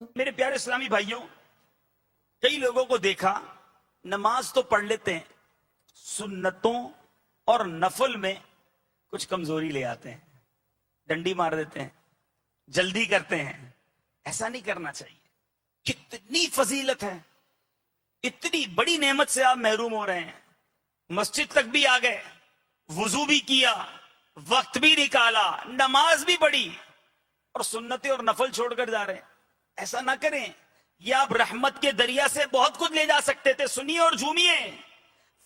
میرے پیارے اسلامی بھائیوں، کئی لوگوں کو دیکھا نماز تو پڑھ لیتے ہیں، سنتوں اور نفل میں کچھ کمزوری لے آتے ہیں، ڈنڈی مار دیتے ہیں، جلدی کرتے ہیں۔ ایسا نہیں کرنا چاہیے۔ کتنی فضیلت ہے، اتنی بڑی نعمت سے آپ محروم ہو رہے ہیں۔ مسجد تک بھی آ گئے، وضو بھی کیا، وقت بھی نکالا، نماز بھی پڑھی، اور سنتیں اور نفل چھوڑ کر جا رہے ہیں۔ ایسا نہ کریں۔ یہ آپ رحمت کے دریا سے بہت کچھ لے جا سکتے تھے۔ سنیے اور جھومیے۔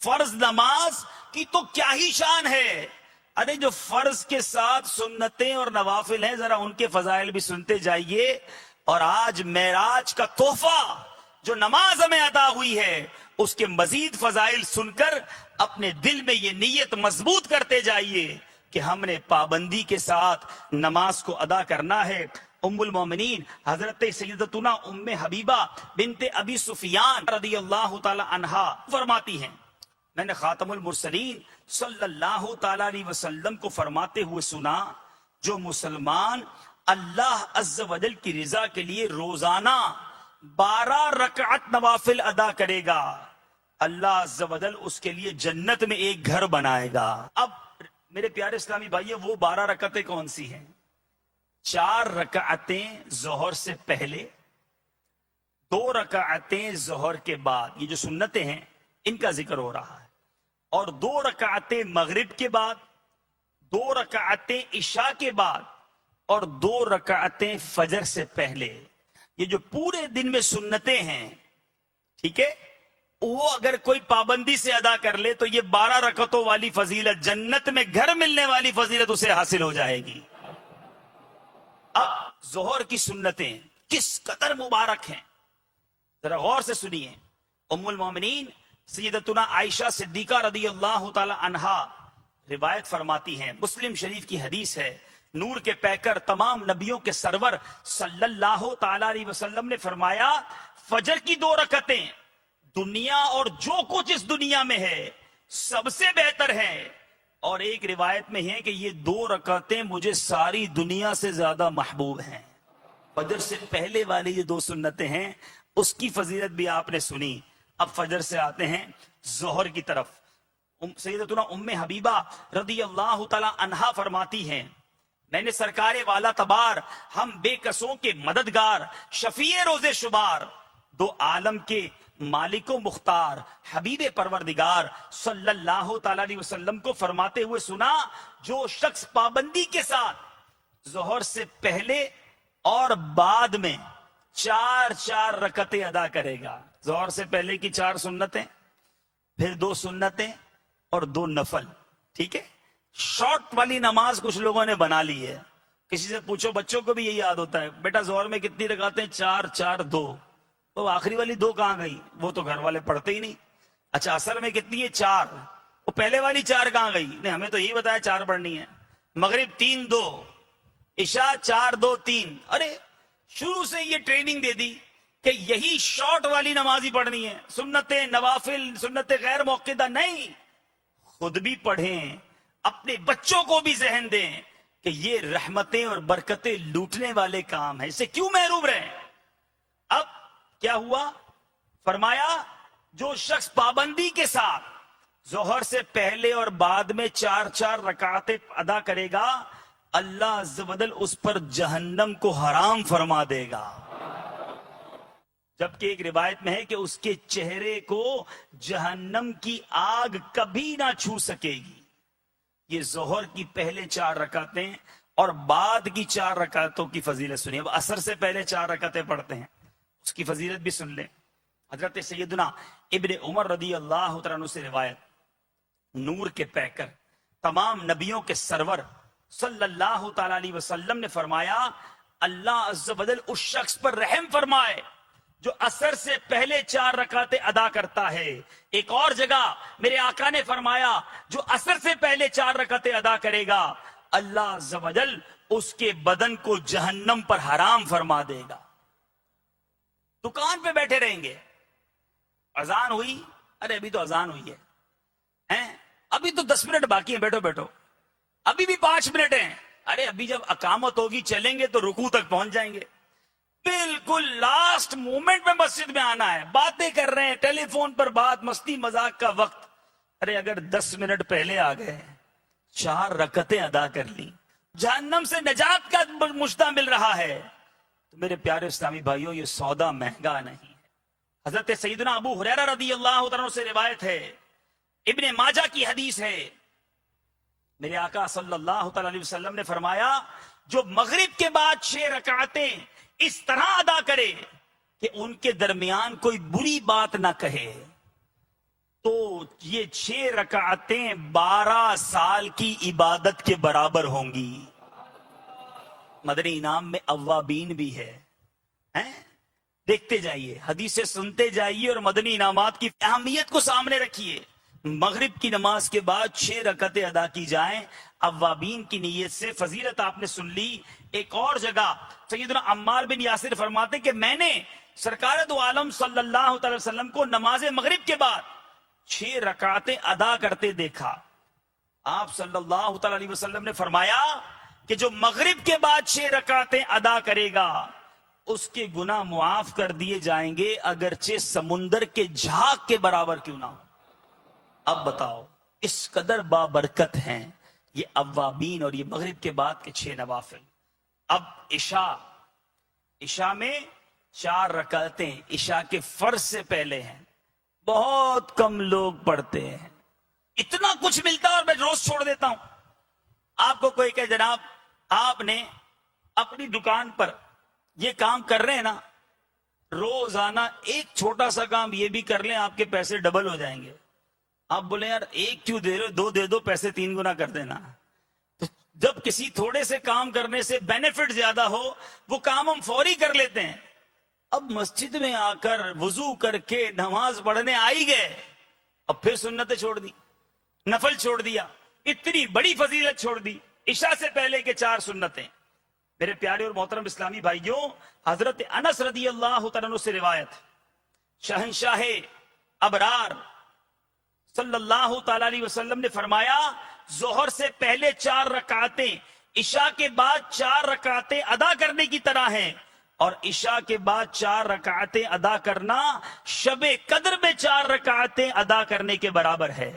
فرض نماز کی تو کیا ہی شان ہے، ارے جو فرض کے ساتھ سنتیں اور نوافل ہیں، ذرا ان کے فضائل بھی سنتے جائیے۔ اور آج معراج کا تحفہ جو نماز ہمیں عطا ہوئی ہے، اس کے مزید فضائل سن کر اپنے دل میں یہ نیت مضبوط کرتے جائیے کہ ہم نے پابندی کے ساتھ نماز کو ادا کرنا ہے۔ ام المومنین حضرت سیدتنا ام حبیبہ بنت ابی سفیان رضی اللہ تعالی عنہا فرماتی ہیں، میں نے خاتم المرسلین صلی اللہ تعالی علیہ وسلم کو فرماتے ہوئے سنا، جو مسلمان اللہ عز و جل کی رضا کے لیے روزانہ 12 رکعت نوافل ادا کرے گا، اللہ عز و جل اس کے لیے جنت میں ایک گھر بنائے گا۔ اب میرے پیارے اسلامی بھائیو، وہ 12 رکعتیں کون سی ہیں؟ 4 رکعتیں ظہر سے پہلے، 2 رکعتیں ظہر کے بعد، یہ جو سنتیں ہیں ان کا ذکر ہو رہا ہے، اور 2 رکعتیں مغرب کے بعد، 2 رکعتیں عشاء کے بعد، اور 2 رکعتیں فجر سے پہلے۔ یہ جو پورے دن میں سنتیں ہیں، ٹھیک ہے، وہ اگر کوئی پابندی سے ادا کر لے تو یہ 12 رکعتوں والی فضیلت، جنت میں گھر ملنے والی فضیلت اسے حاصل ہو جائے گی۔ اب ظہر کی سنتیں کس قدر مبارک ہیں، ذرا غور سے سنیے۔ ام المومنین سیدتنا عائشہ صدیقہ رضی اللہ تعالی عنہا روایت فرماتی ہیں، مسلم شریف کی حدیث ہے، نور کے پیکر تمام نبیوں کے سرور صلی اللہ تعالی علیہ وسلم نے فرمایا، فجر کی 2 رکعتیں دنیا اور جو کچھ اس دنیا میں ہے سب سے بہتر ہے، اور ایک روایت میں ہے کہ یہ 2 رکعتیں مجھے ساری دنیا سے زیادہ محبوب ہیں۔ فجر سے پہلے والی یہ 2 سنتیں ہیں، اس کی فضیلت بھی آپ نے سنی۔ اب فجر سے آتے ہیں ظہر کی طرف۔ سیدتنا ام حبیبہ رضی اللہ تعالی عنہا فرماتی ہیں، میں نے سرکار والا تبار، ہم بے کسوں کے مددگار، شفیع روز شمار، 2 عالم کے مالک و مختار، حبیب پروردگار صلی اللہ تعالی علیہ وسلم کو فرماتے ہوئے سنا، جو شخص پابندی کے ساتھ ظہر سے پہلے اور بعد میں 4 رکعتیں ادا کرے گا۔ ظہر سے پہلے کی 4 سنتیں، پھر 2 سنتیں اور 2 نفل، ٹھیک ہے۔ شارٹ والی نماز کچھ لوگوں نے بنا لی ہے۔ کسی سے پوچھو، بچوں کو بھی یہی یاد ہوتا ہے، بیٹا ظہر میں کتنی رکعتیں؟ 4 4 2، تو آخری والی 2 کہاں گئی؟ وہ تو گھر والے پڑھتے ہی نہیں۔ اچھا عصر میں کتنی ہے؟ 4، وہ پہلے والی 4 کہاں گئی؟ نہیں، ہمیں تو یہی بتایا 4 پڑھنی ہے۔ مغرب 3 2، عشاء 4 2 3۔ ارے شروع سے یہ ٹریننگ دے دی کہ یہی شارٹ والی نماز ہی پڑھنی ہے، سنتیں نوافل سنتیں غیر موقدہ نہیں۔ خود بھی پڑھیں، اپنے بچوں کو بھی ذہن دیں کہ یہ رحمتیں اور برکتیں لوٹنے والے کام ہیں، اسے کیوں محروم رہیں۔ اب کیا ہوا؟ فرمایا، جو شخص پابندی کے ساتھ ظہر سے پہلے اور بعد میں 4 رکعتیں ادا کرے گا، اللہ عز و جل اس پر جہنم کو حرام فرما دے گا۔ جبکہ ایک روایت میں ہے کہ اس کے چہرے کو جہنم کی آگ کبھی نہ چھو سکے گی۔ یہ ظہر کی پہلے 4 رکعتیں اور بعد کی 4 رکعتوں کی فضیلت سنیے۔ اب عصر سے پہلے 4 رکعتیں پڑھتے ہیں، اس کی فضیلت بھی سن لیں۔ حضرت سیدنا ابن عمر رضی اللہ تعالیٰ عنہ سے روایت، نور کے پیکر تمام نبیوں کے سرور صلی اللہ تعالی علیہ وسلم نے فرمایا، اللہ عز و جل اس شخص پر رحم فرمائے جو عصر سے پہلے 4 رکعتیں ادا کرتا ہے۔ ایک اور جگہ میرے آقا نے فرمایا، جو عصر سے پہلے 4 رکعتیں ادا کرے گا، اللہ عز و جل اس کے بدن کو جہنم پر حرام فرما دے گا۔ دکان پہ بیٹھے رہیں گے، اذان ہوئی، ارے ابھی تو اذان ہوئی ہے، ابھی تو 10 منٹ باقی ہیں، بیٹھو بیٹھو، ابھی بھی 5 منٹ ہیں، ارے ابھی جب اقامت ہوگی چلیں گے تو رکوع تک پہنچ جائیں گے۔ بالکل لاسٹ مومنٹ میں مسجد میں آنا ہے, باتیں کر رہے ہیں, ٹیلی فون پر بات, مستی مذاق کا وقت. ارے اگر 10 منٹ پہلے آ گئے, 4 رکعتیں ادا کر لی, جہنم سے نجات کا مشتہ مل رہا ہے, تو میرے پیارے اسلامی بھائیوں یہ سودا مہنگا نہیں ہے. حضرت سیدنا ابو ہریرہ رضی اللہ تعالیٰ سے روایت ہے, ابن ماجہ کی حدیث ہے, میرے آقا صلی اللہ تعالی علیہ وسلم نے فرمایا جو مغرب کے بعد 6 رکعتیں اس طرح ادا کرے کہ ان کے درمیان کوئی بری بات نہ کہے, تو یہ 6 رکعتیں 12 سال کی عبادت کے برابر ہوں گی. مدنی انعام میں اوابین بھی ہے, دیکھتے جائیے, حدیثیں سنتے جائیے اور مدنی انعامات کی اہمیت کو سامنے رکھیے. مغرب کی نماز کے بعد 6 رکعتیں ادا کی جائیں اوابین کی نیت سے, فضیلت آپ نے سن لی. ایک اور جگہ سیدنا عمار بن یاسر فرماتے کہ میں نے سرکار دو عالم صلی اللہ تعالی وسلم کو نماز مغرب کے بعد 6 رکعتیں ادا کرتے دیکھا. آپ صلی اللہ تعالی علیہ وسلم نے فرمایا کہ جو مغرب کے بعد 6 رکعتیں ادا کرے گا اس کے گناہ معاف کر دیے جائیں گے, اگرچہ سمندر کے جھاگ کے برابر کیوں نہ ہو. اب بتاؤ اس قدر بابرکت ہیں یہ اوابین اور یہ مغرب کے بعد کے 6 نوافل. اب عشاء میں 4 رکعتیں عشاء کے فرض سے پہلے ہیں, بہت کم لوگ پڑھتے ہیں. اتنا کچھ ملتا ہے اور میں روز چھوڑ دیتا ہوں. آپ کو کوئی کہ جناب آپ نے اپنی دکان پر یہ کام کر رہے ہیں نا, روزانہ ایک چھوٹا سا کام یہ بھی کر لیں آپ کے پیسے ڈبل ہو جائیں گے. آپ بولیں یار ایک کیوں دے رہے, 2 دے دو, پیسے 3 گنا کر دینا. تو جب کسی تھوڑے سے کام کرنے سے بینیفٹ زیادہ ہو وہ کام ہم فوری کر لیتے ہیں. اب مسجد میں آ کر وضو کر کے نماز پڑھنے آئی گئے, اب پھر سنتیں چھوڑ دی, نفل چھوڑ دیا, اتنی بڑی فضیلت چھوڑ دی. عشاء سے پہلے کے 4 سنتیں. میرے پیارے اور محترم اسلامی بھائیوں, حضرت انس رضی اللہ تعالیٰ عنہ سے روایت, شہنشاہ ابرار صلی اللہ تعالی علیہ وسلم نے فرمایا ظہر سے پہلے 4 رکعتیں عشاء کے بعد 4 رکعتیں ادا کرنے کی طرح ہیں, اور عشاء کے بعد 4 رکعتیں ادا کرنا شب قدر میں 4 رکعتیں ادا کرنے کے برابر ہے.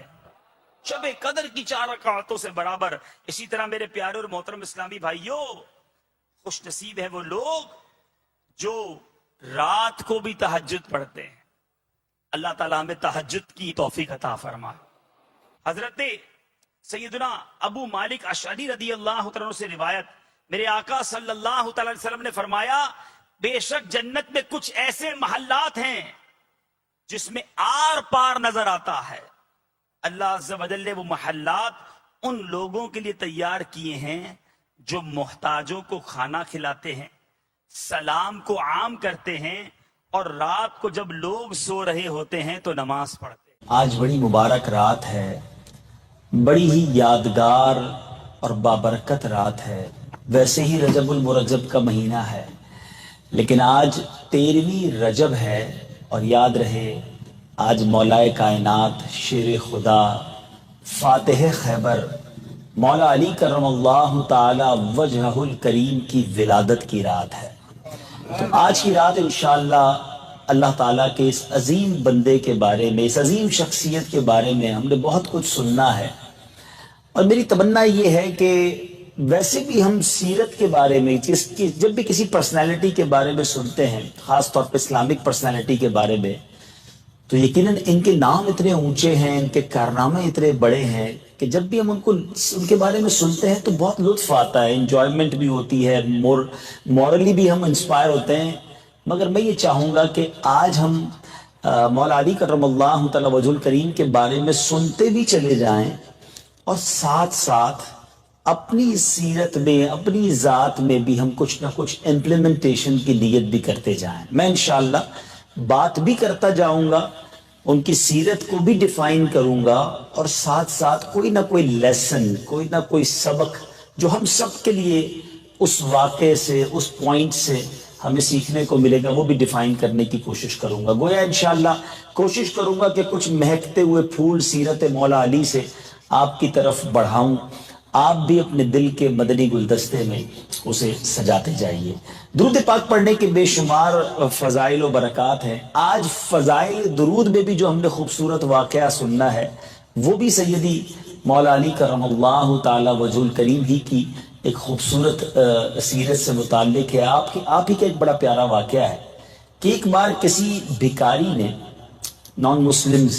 شب قدر کی 4 رکعتوں سے برابر. اسی طرح میرے پیارے اور محترم اسلامی بھائیوں, خوش نصیب ہے وہ لوگ جو رات کو بھی تہجد پڑھتے ہیں. اللہ تعالیٰ ہمیں تہجد کی توفیق عطا فرمائے. حضرت سیدنا ابو مالک اشعری رضی اللہ تعالیٰ عنہ سے روایت, میرے آقا صلی اللہ تعالی علیہ وسلم نے فرمایا بے شک جنت میں کچھ ایسے محلات ہیں جس میں آر پار نظر آتا ہے. اللہ عز و جل نے وہ محلات ان لوگوں کے لیے تیار کیے ہیں جو محتاجوں کو کھانا کھلاتے ہیں, سلام کو عام کرتے ہیں, اور رات کو جب لوگ سو رہے ہوتے ہیں تو نماز پڑھتے ہیں. آج بڑی مبارک رات ہے, بڑی ہی یادگار اور بابرکت رات ہے. ویسے ہی رجب المرجب کا مہینہ ہے, لیکن آج 13ویں رجب ہے, اور یاد رہے آج مولا کائنات شیر خدا فاتح خیبر مولا علی کرم اللہ تعالی وجہہ الکریم کی ولادت کی رات ہے. تو آج کی رات انشاءاللہ اللہ تعالیٰ کے اس عظیم بندے کے بارے میں, اس عظیم شخصیت کے بارے میں ہم نے بہت کچھ سننا ہے. اور میری تمنا یہ ہے کہ ویسے بھی ہم سیرت کے بارے میں جب بھی کسی پرسنالٹی کے بارے میں سنتے ہیں, خاص طور پہ اسلامک پرسنالٹی کے بارے میں, تو یقیناً ان کے نام اتنے اونچے ہیں, ان کے کارنامے اتنے بڑے ہیں کہ جب بھی ہم ان کے بارے میں سنتے ہیں تو بہت لطف آتا ہے, انجوائمنٹ بھی ہوتی ہے, مورلی بھی ہم انسپائر ہوتے ہیں. مگر میں یہ چاہوں گا کہ آج ہم مولا علی کرم اللہ تعالی وجہ الکریم کے بارے میں سنتے بھی چلے جائیں, اور ساتھ ساتھ اپنی سیرت میں, اپنی ذات میں بھی ہم کچھ نہ کچھ امپلیمنٹیشن کی نیت بھی کرتے جائیں. میں انشاءاللہ بات بھی کرتا جاؤں گا, ان کی سیرت کو بھی ڈیفائن کروں گا, اور ساتھ ساتھ کوئی نہ کوئی لیسن, کوئی نہ کوئی سبق جو ہم سب کے لیے اس واقعے سے, اس پوائنٹ سے ہمیں سیکھنے کو ملے گا, وہ بھی ڈیفائن کرنے کی کوشش کروں گا. گویا انشاءاللہ کوشش کروں گا کہ کچھ مہکتے ہوئے پھول سیرت مولا علی سے آپ کی طرف بڑھاؤں, آپ بھی اپنے دل کے مدنی گلدستے میں اسے سجاتے جائیے۔ درود پاک پڑھنے کے بے شمار فضائل و برکات ہیں۔ آج فضائل درود میں بھی جو ہم نے خوبصورت واقعہ سننا ہے وہ بھی سیدی مولا علی کرم اللہ تعالی وجہ الکریم ہی کی ایک خوبصورت سیرت سے متعلق ہے۔ آپ ہی کا ایک بڑا پیارا واقعہ ہے کہ ایک بار کسی بھکاری نے، نان مسلمز،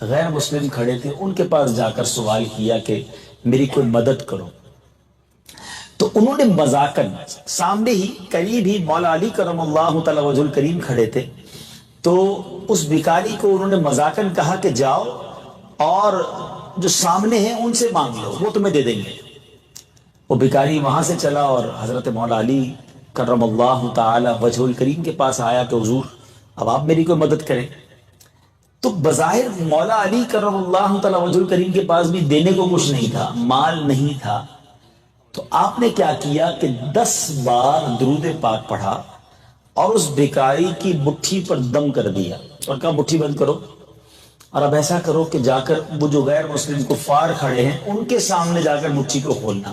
غیر مسلم کھڑے تھے، ان کے پاس جا کر سوال کیا کہ میری کوئی مدد کرو۔ تو انہوں نے مذاقاً، سامنے ہی قریب ہی مولا علی کرم اللہ تعالی وجہ الکریم کھڑے تھے، تو اس بھکاری کو انہوں نے مذاقاً کہا کہ جاؤ اور جو سامنے ہیں ان سے مانگ لو، وہ تمہیں دے دیں گے۔ وہ بھکاری وہاں سے چلا اور حضرت مولا علی کرم اللہ تعالی وجہ الکریم کے پاس آیا کہ حضور اب آپ میری کوئی مدد کریں۔ تو بظاہر مولا علی کرم اللہ تعالی وجہ الکریم کے پاس بھی دینے کو کچھ نہیں تھا، مال نہیں تھا۔ تو آپ نے کیا کیا کہ 10 بار درود پاک پڑھا اور اس بھکاری کی مٹھی پر دم کر دیا اور کہا مٹھی بند کرو، اور اب ایسا کرو کہ جا کر وہ جو غیر مسلم کفار کھڑے ہیں ان کے سامنے جا کر مٹھی کو کھولنا۔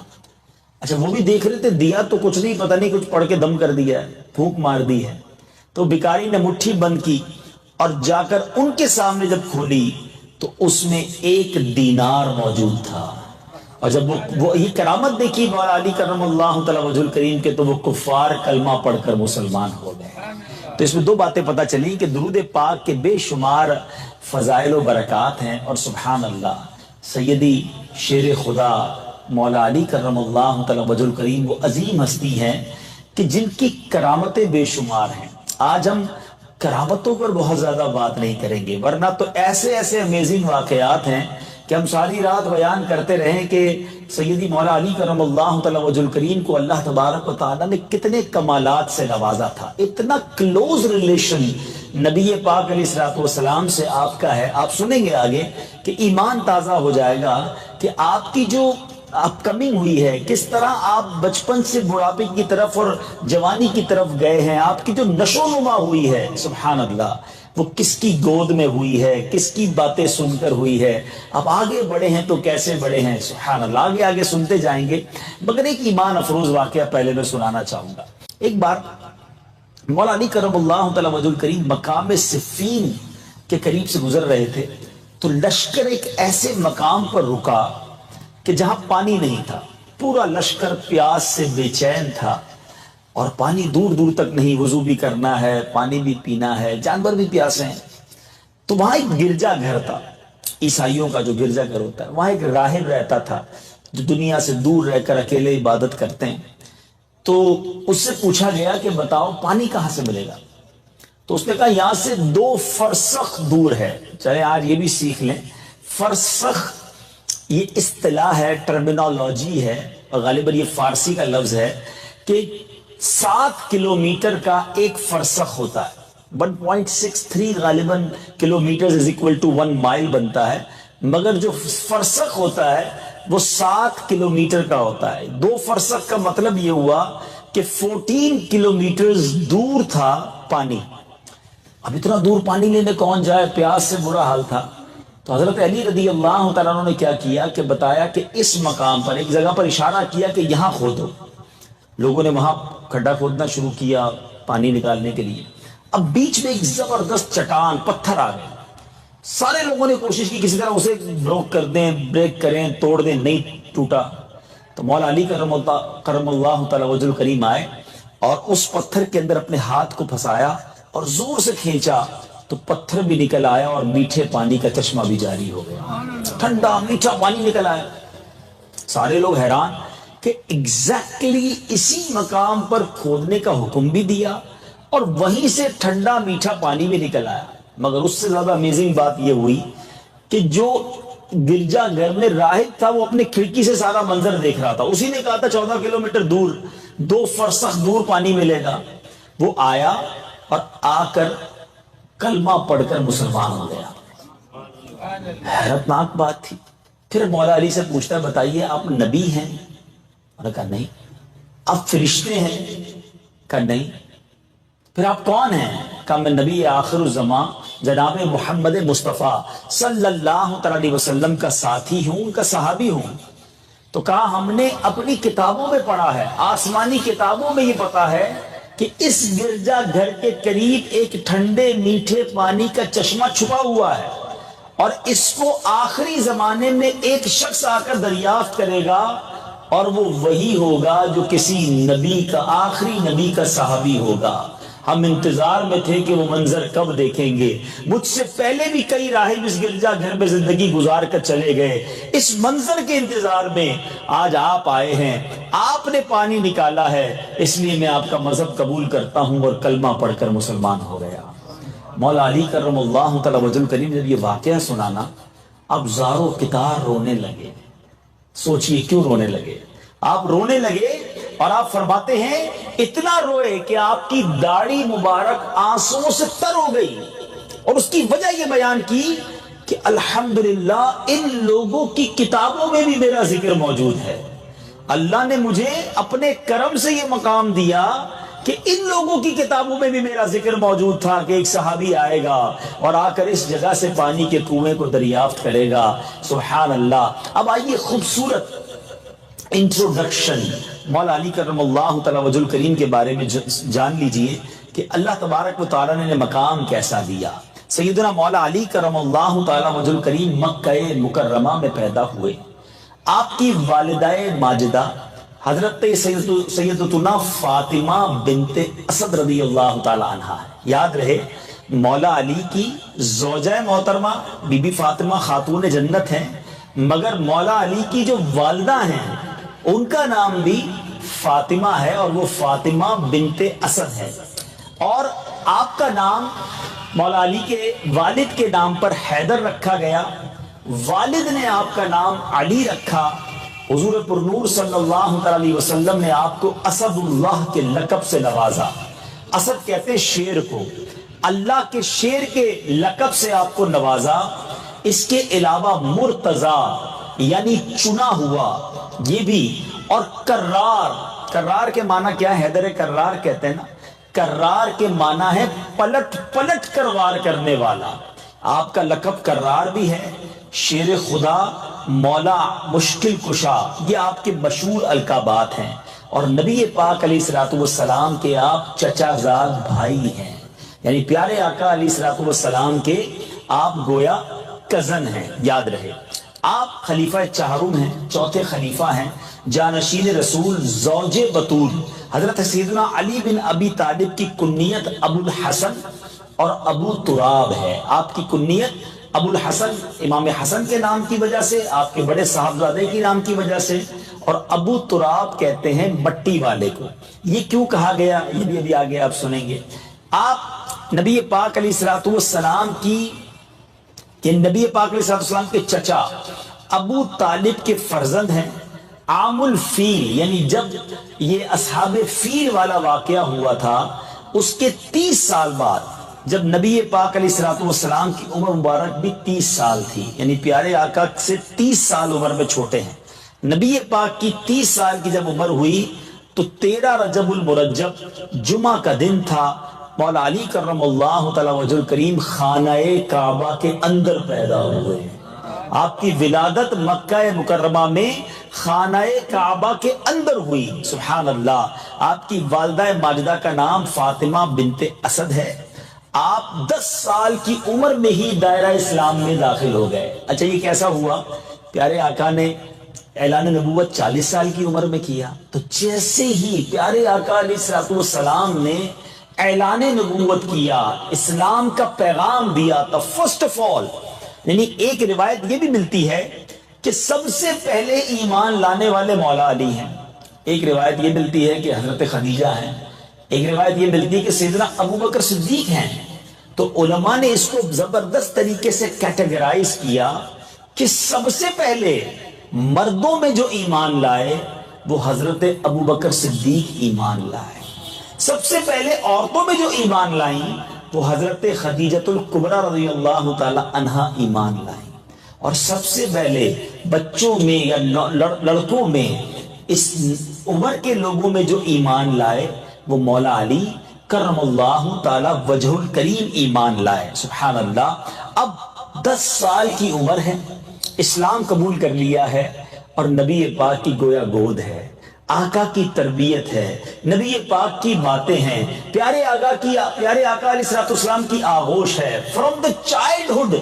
اچھا وہ بھی دیکھ رہے تھے، دیا تو کچھ نہیں، پتہ نہیں کچھ پڑھ کے دم کر دیا ہے، پھونک مار دی ہے۔ تو بھکاری نے مٹھی بند کی اور جا کر ان کے سامنے جب کھولی تو اس میں 1 دینار موجود تھا۔ اور جب وہ یہ کرامت دیکھی مولا علی کرم اللہ تعالی وجہ الکریم کے، تو وہ کفار کلمہ پڑھ کر مسلمان ہو گئے۔ تو اس میں 2 باتیں پتہ چلی کہ درود پاک کے بے شمار فضائل و برکات ہیں، اور سبحان اللہ سیدی شیر خدا مولا علی کرم اللہ تعالی وجہ الکریم وہ عظیم ہستی ہیں کہ جن کی کرامتیں بے شمار ہیں۔ آج ہم کرامتوں پر بہت زیادہ بات نہیں کریں گے، ورنہ تو ایسے امیزنگ واقعات ہیں کہ ہم ساری رات بیان کرتے رہیں کہ سیدی مولا علی کرم اللہ تعالی وجہ الکریم کو اللہ تبارک و تعالیٰ نے کتنے کمالات سے نوازا تھا۔ اتنا کلوز ریلیشن نبی پاک علیہ الصلوۃ والسلام سے آپ کا ہے۔ آپ سنیں گے آگے کہ ایمان تازہ ہو جائے گا کہ آپ کی جو اپ کمنگ ہوئی ہے، کس طرح آپ بچپن سے بڑھاپے کی طرف اور جوانی کی طرف گئے ہیں، آپ کی جو نشو نما ہوئی ہے سبحان اللہ، وہ کس کی گود میں ہوئی ہے، کس کی باتیں سن کر ہوئی ہے۔ اب آگے بڑھے ہیں تو کیسے بڑھے ہیں سبحان اللہ، آگے سنتے جائیں گے، مگر ایک ایمان افروز واقعہ پہلے میں سنانا چاہوں گا۔ ایک بار مولا علی کرم اللہ تعالی وجہ الکریم مقام صفین کے قریب سے گزر رہے تھے، تو لشکر ایک ایسے مقام پر رکا کہ جہاں پانی نہیں تھا، پورا لشکر پیاس سے بے چین تھا، اور پانی دور دور تک نہیں، وضو بھی کرنا ہے، پانی بھی پینا ہے، جانور بھی پیاسے ہیں۔ تو وہاں ایک گرجا گھر تھا، عیسائیوں کا جو گرجا گھر ہوتا ہے، وہاں ایک راہب رہتا تھا جو دنیا سے دور رہ کر اکیلے عبادت کرتے ہیں۔ تو اس سے پوچھا گیا کہ بتاؤ پانی کہاں سے ملے گا؟ تو اس نے کہا یہاں سے 2 فرسخ دور ہے۔ چلے آج یہ بھی سیکھ لیں، فرسخ یہ اصطلاح ہے، ٹرمینالوجی ہے، اور غالباً یہ فارسی کا لفظ ہے کہ 7 کلومیٹر کا ایک فرسخ ہوتا ہے۔ 1.63 غالباً کلومیٹر از اکول ٹو 1 مائل بنتا ہے، مگر جو فرسخ ہوتا ہے وہ 7 کلومیٹر کا ہوتا ہے۔ 2 فرسخ کا مطلب یہ ہوا کہ 14 کلومیٹر دور تھا پانی۔ اب اتنا دور پانی لینے کون جائے، پیاس سے برا حال تھا۔ تو حضرت علی رضی اللہ تعالیٰ عنہ نے کیا کیا کہ بتایا کہ اس مقام پر ایک جگہ پر اشارہ کیا کہ یہاں کھودو۔ لوگوں نے وہاں کھڈا کھودنا شروع کیا پانی نکالنے کے لیے۔ اب بیچ میں ایک زبردست چٹان، پتھر آ گئے۔ سارے لوگوں نے کوشش کی کسی طرح اسے بروک کر دیں، بریک کریں، توڑ دیں، نہیں ٹوٹا۔ تو مولا علی کرم اللہ تعالی وجہ الکریم آئے اور اس پتھر کے اندر اپنے ہاتھ کو پھنسایا اور زور سے کھینچا تو پتھر بھی نکل آیا اور میٹھے پانی کا چشمہ بھی جاری ہو گیا، ٹھنڈا میٹھا پانی نکل آیا۔ سارے لوگ حیران کہ ایگزیکٹلی اسی مقام پر کھودنے کا حکم بھی دیا اور وہیں سے ٹھنڈا میٹھا پانی بھی نکل آیا۔ مگر اس سے زیادہ امیزنگ بات یہ ہوئی کہ جو گرجا گھر میں راہب تھا وہ اپنے کھڑکی سے سارا منظر دیکھ رہا تھا۔ اسی نے کہا تھا 14 کلومیٹر دور 2 فرسخ دور پانی ملے گا۔ وہ آیا اور آ کر کلمہ پڑھ کر مسلمان ہو گیا۔ حیرتناک بات تھی۔ پھر مولا علی سے پوچھتا ہے بتائیے آپ نبی ہیں؟ انہوں نے کہا نہیں۔ آپ فرشتے ہیں؟ کہا نہیں۔ پھر آپ کون ہیں؟ کہا میں نبی آخر الزمان جناب محمد مصطفیٰ صلی اللہ علیہ وسلم کا ساتھی ہوں، ان کا صحابی ہوں۔ تو کہا ہم نے اپنی کتابوں میں پڑھا ہے، آسمانی کتابوں میں یہ پتا ہے کہ اس گرجا گھر کے قریب ایک ٹھنڈے میٹھے پانی کا چشمہ چھپا ہوا ہے، اور اس کو آخری زمانے میں ایک شخص آ کر دریافت کرے گا، اور وہ وہی ہوگا جو کسی نبی کا، آخری نبی کا صحابی ہوگا۔ ہم انتظار میں تھے کہ وہ منظر کب دیکھیں گے۔ مجھ سے پہلے بھی کئی راہب اس گرجا گھر میں زندگی گزار کر چلے گئے، اس منظر کے انتظار میں آج آپ آئے ہیں، آپ نے پانی نکالا ہے، اس لیے میں آپ کا مذہب قبول کرتا ہوں اور کلمہ پڑھ کر مسلمان ہو گیا۔ مولا علی کرم اللہ تعالی وجہ کریم جب یہ واقعہ سنانا، اب زارو کتار رونے لگے۔ سوچئے کیوں رونے لگے؟ آپ رونے لگے اور آپ فرماتے ہیں اتنا روئے کہ آپ کی داڑھی مبارک آنسوؤں سے تر ہو گئی، اور اس کی وجہ یہ بیان کی کہ الحمدللہ ان لوگوں کی کتابوں میں بھی میرا ذکر موجود ہے۔ اللہ نے مجھے اپنے کرم سے یہ مقام دیا کہ ان لوگوں کی کتابوں میں بھی میرا ذکر موجود تھا کہ ایک صحابی آئے گا اور آ کر اس جگہ سے پانی کے کنویں کو دریافت کرے گا۔ سبحان اللہ۔ اب آئیے خوبصورت انٹروڈکشن مولا علی کرم اللہ تعالی وجہ الکریم کے بارے میں جان لیجئے کہ اللہ تبارک و تعالی نے مقام کیسا دیا۔ سیدنا مولا علی کرم اللہ تعالی وجہ الکریم مکہ مکرمہ میں پیدا ہوئے۔ آپ کی والدہ ماجدہ حضرت سیدتنا فاطمہ بنت اسد رضی اللہ تعالی عنہ ہے۔ یاد رہے مولا علی کی زوجہ محترمہ بی بی فاطمہ خاتون جنت ہیں، مگر مولا علی کی جو والدہ ہیں ان کا نام بھی فاطمہ ہے، اور وہ فاطمہ بنت اسد ہے، اور آپ کا نام مولا علی کے والد کے نام پر حیدر رکھا گیا، والد نے آپ کا نام علی رکھا۔ حضور پر نور صلی اللہ علیہ وسلم نے آپ کو اسد اللہ کے لقب سے نوازا۔ اسد کہتے ہیں شیر کو، اللہ کے شیر کے لقب سے آپ کو نوازا۔ اس کے علاوہ مرتضی یعنی چنا ہوا یہ بھی، اور کرار، کرار کے معنی کیا ہے؟ حیدر کرار کہتے ہیں نا، کرار کے معنی ہے پلٹ پلٹ کر وار کرنے والا۔ آپ کا لقب کرار بھی ہے، شیر خدا، مولا مشکل کشا، یہ آپ کے مشہور القابات ہیں، اور نبی پاک علیہ الصلوۃ والسلام کے آپ چچا زاد بھائی ہیں، یعنی پیارے آقا علیہ الصلوۃ والسلام کے آپ گویا کزن ہیں۔ یاد رہے آپ خلیفہ چہارم ہیں، چوتھے خلیفہ ہیں، جانشین رسول، زوج بطول حضرت سیدنا علی بن ابی طالب کی کنیت ابو الحسن اور ابو تراب ہے۔ آپ کی کنیت ابو الحسن امام حسن کے نام کی وجہ سے، آپ کے بڑے صاحبزادے کی نام کی وجہ سے، اور ابو تراب کہتے ہیں مٹی والے کو۔ یہ کیوں کہا گیا یہ بھی ابھی آگے آپ سنیں گے۔ آپ نبی پاک علیہ الصلوۃ والسلام کی، کہ نبی پاک علیہ الصلوۃ والسلام کے چچا ابو طالب کے فرزند ہیں۔ عام الفیل یعنی جب یہ اصحاب فیل والا واقعہ ہوا تھا، اس کے 30 سال بعد جب نبی پاک علیہ الصلوۃ والسلام کی عمر مبارک بھی 30 سال تھی، یعنی پیارے آقا سے 30 سال عمر میں چھوٹے ہیں، نبی پاک کی 30 سال کی جب عمر ہوئی تو 13 رجب المرجب جمعہ کا دن تھا۔ مولا علی کرم اللہ تعالی وجہ الکریم خانہ کعبہ کے اندر پیدا ہوئے۔ آپ کی ولادت مکہ مکرمہ میں خانہ کعبہ کے اندر ہوئی۔ سبحان اللہ۔ آپ کی والدہ ماجدہ کا نام فاطمہ بنت اسد ہے۔ آپ 10 سال کی عمر میں ہی دائرہ اسلام میں داخل ہو گئے۔ اچھا یہ کیسا ہوا؟ پیارے آقا نے اعلان نبوت 40 سال کی عمر میں کیا، تو جیسے ہی پیارے آقا علیہ الصلوۃ والسلام نے اعلان نبوت کیا، اسلام کا پیغام دیا، تو فرسٹ آف آل، یعنی ایک روایت یہ بھی ملتی ہے کہ سب سے پہلے ایمان لانے والے مولا علی ہیں، ایک روایت یہ ملتی ہے کہ حضرت خدیجہ ہیں، ایک روایت یہ ملتی ہے کہ سیدنا ابو بکر صدیق ہیں۔ تو علماء نے اس کو زبردست طریقے سے کیٹیگرائز کیا کہ سب سے پہلے مردوں میں جو ایمان لائے وہ حضرت ابو بکر صدیق ایمان لائے، سب سے پہلے عورتوں میں جو ایمان لائیں وہ حضرت خدیجۃ الکبریٰ رضی اللہ تعالی عنہا ایمان لائیں، اور سب سے پہلے بچوں میں یا لڑکوں میں اس عمر کے لوگوں میں جو ایمان لائے وہ مولا علی کرم اللہ تعالی وجہ الکریم ایمان لائے۔ سبحان اللہ۔ اب 10 سال کی عمر ہے، اسلام قبول کر لیا ہے، اور نبی پاک کی گویا گود ہے، آقا کی تربیت ہے، نبی پاک کی باتیں ہیں، پیارے آقا علیہ السلام کی آغوش ہے۔ فرام دا چائلڈہڈ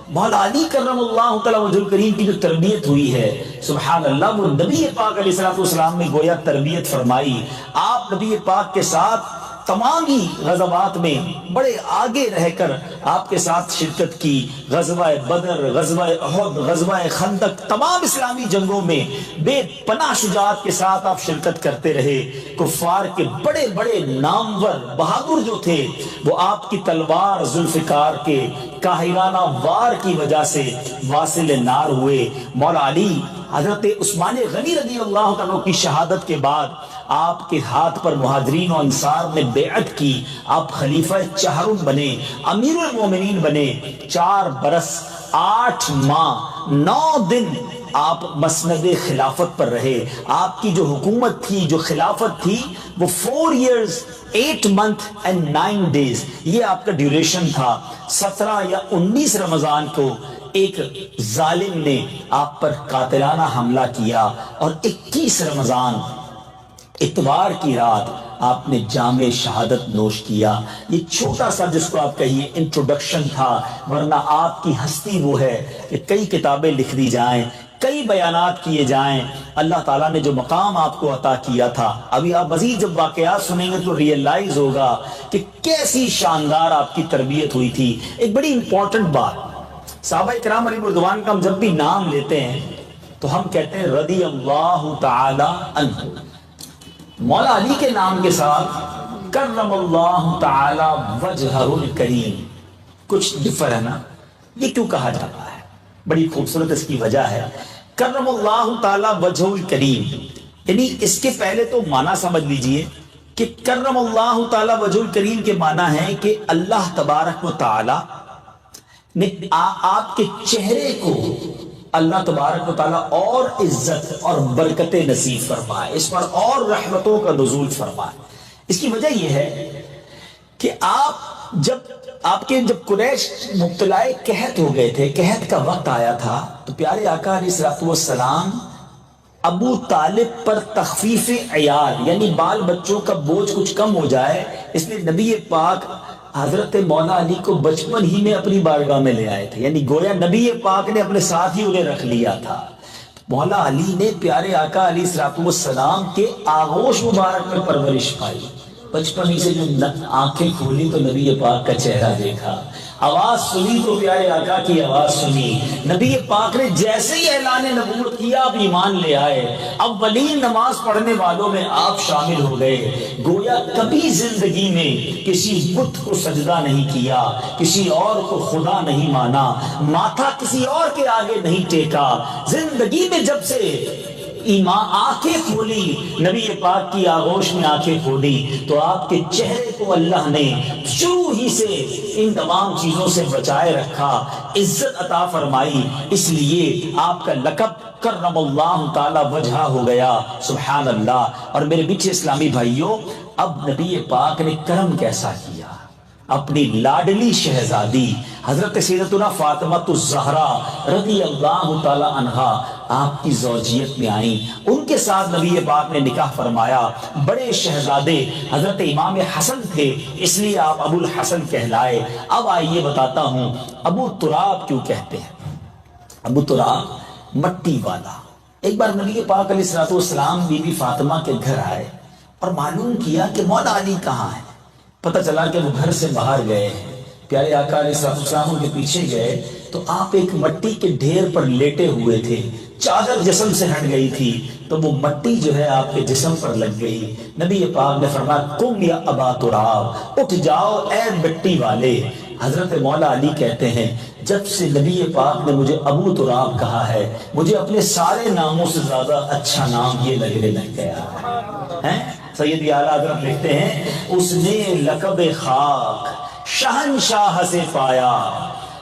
مولا علی کرم اللہ تعالی وجہ الکریم کی جو تربیت ہوئی ہے، سبحان اللہ، وہ نبی پاک علیہ السلام نے گویا تربیت فرمائی۔ آپ نبی پاک کے ساتھ تمام ہی غزوات میں بڑے آگے رہ کر آپ کے ساتھ شرکت کی، غزوہ بدر، غزوہ احد، غزوہ خندق، تمام اسلامی جنگوں میں بے پناہ شجاعت کے ساتھ آپ شرکت کرتے رہے۔ کفار کے بڑے بڑے نامور بہادر جو تھے وہ آپ کی تلوار ذوالفقار کے قاہرانہ وار کی وجہ سے واصل نار ہوئے۔ مولا علی حضرت عثمان غنی رضی اللہ عنہ کی شہادت کے بعد آپ کے ہاتھ پر مہاجرین و انصار نے بیعت کی، آپ خلیفہ چہارم بنے، امیر المومنین بنے۔ 4 برس 8 ماہ 9 دن آپ مسند خلافت پر رہے۔ آپ کی جو حکومت تھی، جو خلافت تھی، وہ 4 years 8 months and 9 days، یہ آپ کا ڈیوریشن تھا۔ 17 یا 19 رمضان کو ایک ظالم نے آپ پر قاتلانہ حملہ کیا، اور 21 رمضان اتوار کی رات آپ نے جام شہادت نوش کیا۔ یہ چھوٹا سا جس کو آپ کہیے انٹروڈکشن تھا، ورنہ آپ کی ہستی وہ ہے کہ کئی کتابیں لکھ دی جائیں، کئی بیانات کیے جائیں۔ اللہ تعالیٰ نے جو مقام آپ کو عطا کیا تھا، ابھی آپ مزید جب واقعات سنیں گے تو ریئلائز ہوگا کہ کیسی شاندار آپ کی تربیت ہوئی تھی۔ ایک بڑی امپورٹنٹ بات، صحابہ کرام علیہ رضوان کا ہم جب بھی نام لیتے ہیں تو ہم کہتے ہیں رضی اللہ تعالی عنہ۔ مولا علی کے نام کے ساتھ کرم اللہ تعالی وجہہ الکریم کچھ ڈفر ہے نا، یہ کیوں کہا جاتا ہے؟ بڑی خوبصورت اس کی وجہ ہے، کرم اللہ تعالی وجہہ الکریم، یعنی اس کے پہلے تو معنی سمجھ لیجئے کہ کرم اللہ تعالی وجہہ الکریم کے معنی ہے کہ اللہ تبارک و تعالی نے آپ کے چہرے کو اللہ تبارک و تعالیٰ اور عزت اور برکت نصیب فرمائے، اس پر اور رحمتوں کا نزول فرمائے۔ اس کی وجہ یہ ہے کہ آپ کے جب قریش مبتلا قحط ہو گئے تھے، قحط کا وقت آیا تھا، تو پیارے آقا علیہ السلام ابو طالب پر تخفیف عیال، یعنی بال بچوں کا بوجھ کچھ کم ہو جائے، اس لیے نبی پاک حضرت مولا علی کو بچپن ہی میں اپنی بارگاہ میں لے آئے تھے، یعنی گویا نبی پاک نے اپنے ساتھ ہی انہیں رکھ لیا تھا۔ مولا علی نے پیارے آقا علیہ السلام کے آغوش مبارک میں پرورش پائی، بچپن ہی سے جو آنکھیں کھولی تو نبی پاک کا چہرہ دیکھا، آواز سنی تو پیارے آقا کی آواز سنی، نبی پاک نے جیسے ہی اعلان نبوت کیا آپ ایمان لے آئے، اولین نماز پڑھنے والوں میں آپ شامل ہو گئے۔ گویا کبھی زندگی میں کسی بت کو سجدہ نہیں کیا، کسی اور کو خدا نہیں مانا، ماتھا کسی اور کے آگے نہیں ٹیکا۔ زندگی میں جب سے ایمان آنکھیں کھولی، نبی پاک کی آغوش میں آنکھیں کھولی، تو آپ کے چہرے کو اللہ نے شروع ہی سے ان تمام چیزوں سے بچائے رکھا، عزت عطا فرمائی، اس لیے آپ کا لقب کرم اللہ تعالی وجہہ ہو گیا۔ سبحان اللہ۔ اور میرے میٹھے اسلامی بھائیوں، اب نبی پاک نے کرم کیسا کیا، اپنی لاڈلی شہزادی حضرت سیدتنا فاطمہ الزہرا رضی اللہ تعالی عنہا آپ کی زوجیت میں آئیں، ان کے ساتھ نبی پاک نے نکاح فرمایا۔ بڑے شہزادے حضرت امام حسن تھے، اس لیے آپ ابو الحسن کہلائے۔ اب آئیے بتاتا ہوں ابو تراب کیوں کہتے ہیں۔ ابو تراب مٹی والا۔ ایک بار نبی پاک علیہ السلام بی بی فاطمہ کے گھر آئے اور معلوم کیا کہ مولا علی کہاں ہے۔ پتہ چلا کہ وہ گھر سے باہر گئے ہیں۔ پیارے آقا علیہ السلام کے پیچھے گئے تو آپ ایک مٹی کے ڈھیر پر لیٹے ہوئے تھے، چادر جسم سے ہٹ گئی تھی تو وہ مٹی جو ہے آپ کے جسم پر لگ گئی۔ نبی پاک نے فرمایا قم یا ابا تراب، اٹھ جاؤ اے مٹی والے۔ حضرت مولا علی کہتے ہیں جب سے نبی پاک نے مجھے ابو تراب کہا ہے، مجھے اپنے سارے ناموں سے زیادہ اچھا نام یہ لگنے لگ گیا ہے۔ سید اعلیٰ حضرت لکھتے ہیں اس نے لقب خاک شہنشاہ سے پایا،